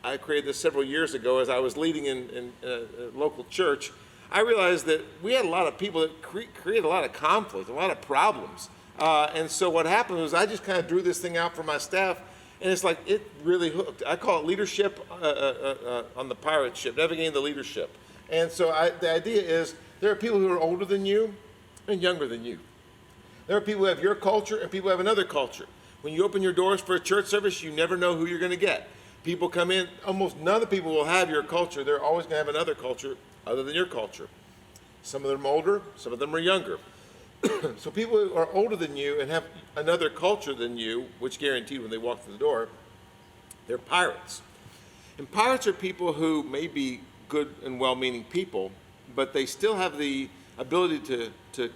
I created this several years ago as I was leading in a local church. I realized that we had a lot of people that created a lot of conflict, a lot of problems. And so what happened was I just kind of drew this thing out for my staff, and it's like it really hooked. I call it leadership on the pirate ship, navigating the leadership. And so the idea is there are people who are older than you and younger than you. There are people who have your culture and people who have another culture. When you open your doors for a church service, you never know who you're going to get. People come in, almost none of the people will have your culture. They're always going to have another culture other than your culture. Some of them are older, some of them are younger. So people who are older than you and have another culture than you, which guaranteed when they walk through the door, they're pirates. And pirates are people who may be good and well-meaning people, but they still have the ability to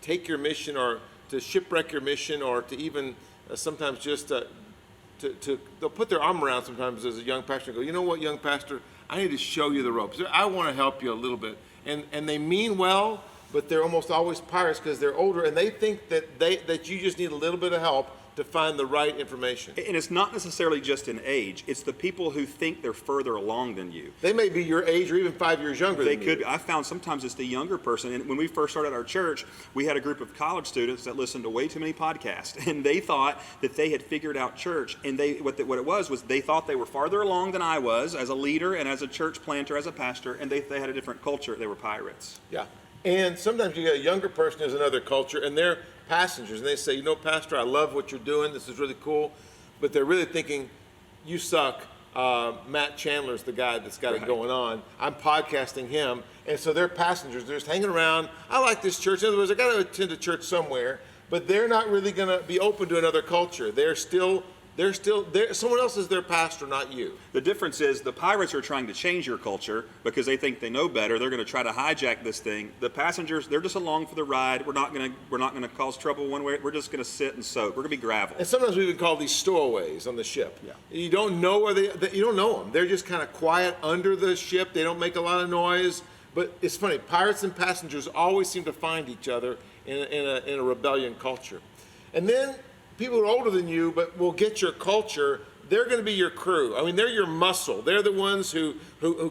take your mission or to shipwreck your mission or to even sometimes just they'll put their arm around sometimes as a young pastor and go, you know what, young pastor, I need to show you the ropes. I want to help you a little bit. And they mean well, but they're almost always pirates because they're older and they think that you just need a little bit of help to find the right information. And it's not necessarily just in age. It's the people who think they're further along than you. They may be your age or even 5 years younger than you. They could. I found sometimes it's the younger person. And when we first started our church, we had a group of college students that listened to way too many podcasts. And they thought that they had figured out church. And what it was they thought they were farther along than I was as a leader and as a church planter, as a pastor. And they had a different culture. They were pirates. Yeah. And sometimes you get a younger person who's another culture, and they're passengers, and they say, you know, Pastor, I love what you're doing. This is really cool. But they're really thinking, you suck. Matt Chandler's the guy that's got it going on. I'm podcasting him. And so they're passengers. They're just hanging around. I like this church. In other words, I got to attend a church somewhere. But they're not really going to be open to another culture. They're still someone else is their pastor, not you. The difference is the pirates are trying to change your culture because they think they know better. They're going to try to hijack this thing. The passengers, they're just along for the ride. We're not going to cause trouble one way. We're just going to sit and soak. We're going to be gravel. And sometimes we even call these stowaways on the ship. Yeah. You don't know where you don't know them. They're just kind of quiet under the ship. They don't make a lot of noise. But it's funny. Pirates and passengers always seem to find each other in a rebellion culture. And then people who are older than you but will get your culture, they're going to be your crew. I mean, they're your muscle. They're the ones who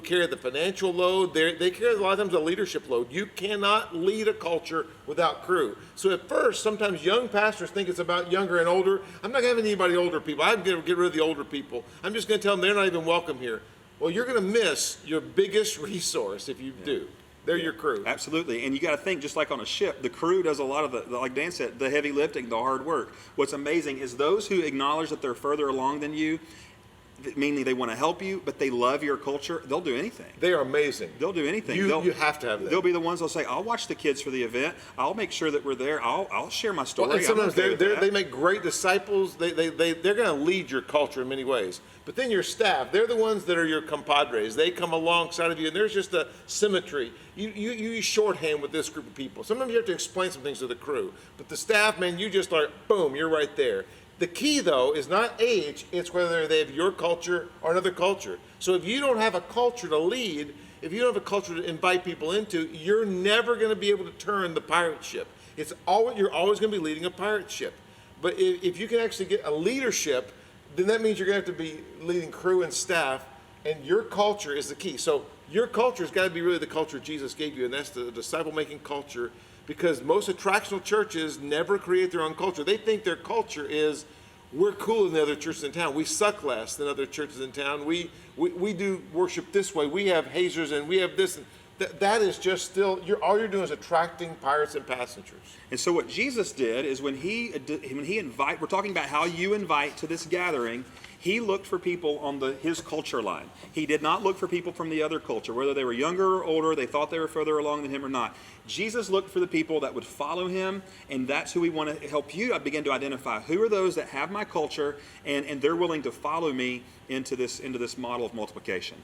carry the financial load. They carry a lot of times the leadership load. You cannot lead a culture without crew. So at first, sometimes young pastors think it's about younger and older. I'm not going to have anybody older people. I'm going to get rid of the older people. I'm just going to tell them they're not even welcome here. Well, you're going to miss your biggest resource if you do. They're your crew. Absolutely. And you got to think, just like on a ship, the crew does a lot of like Dan said, the heavy lifting, the hard work. What's amazing is those who acknowledge that they're further along than you, meaning they want to help you, but they love your culture, they'll do anything. They are amazing. They'll do anything. You have to have that. They'll be the ones that'll say, I'll watch the kids for the event. I'll make sure that we're there. I'll share my story. Well, and sometimes they make great disciples. They're going to lead your culture in many ways. But then your staff, they're the ones that are your compadres. They come alongside of you, and there's just a symmetry. You use shorthand with this group of people. Sometimes you have to explain some things to the crew. But the staff, man, you just like, boom, you're right there. The key, though, is not age. It's whether they have your culture or another culture. So if you don't have a culture to lead, if you don't have a culture to invite people into, you're never going to be able to turn the pirate ship. You're always going to be leading a pirate ship. But if you can actually get a leadership, then that means you're going to have to be leading crew and staff, and your culture is the key. So your culture has got to be really the culture Jesus gave you, and that's the disciple-making culture. Because most attractional churches never create their own culture. They think their culture is, we're cooler than the other churches in town. We suck less than other churches in town. We do worship this way. We have hazers and we have this. That is just still, all you're doing is attracting pirates and passengers. And so what Jesus did is when he we're talking about how you invite to this gathering, he looked for people on his culture line. He did not look for people from the other culture, whether they were younger or older, they thought they were further along than him or not. Jesus looked for the people that would follow him, and that's who we want to help you begin to identify. Who are those that have my culture, and they're willing to follow me into this model of multiplication?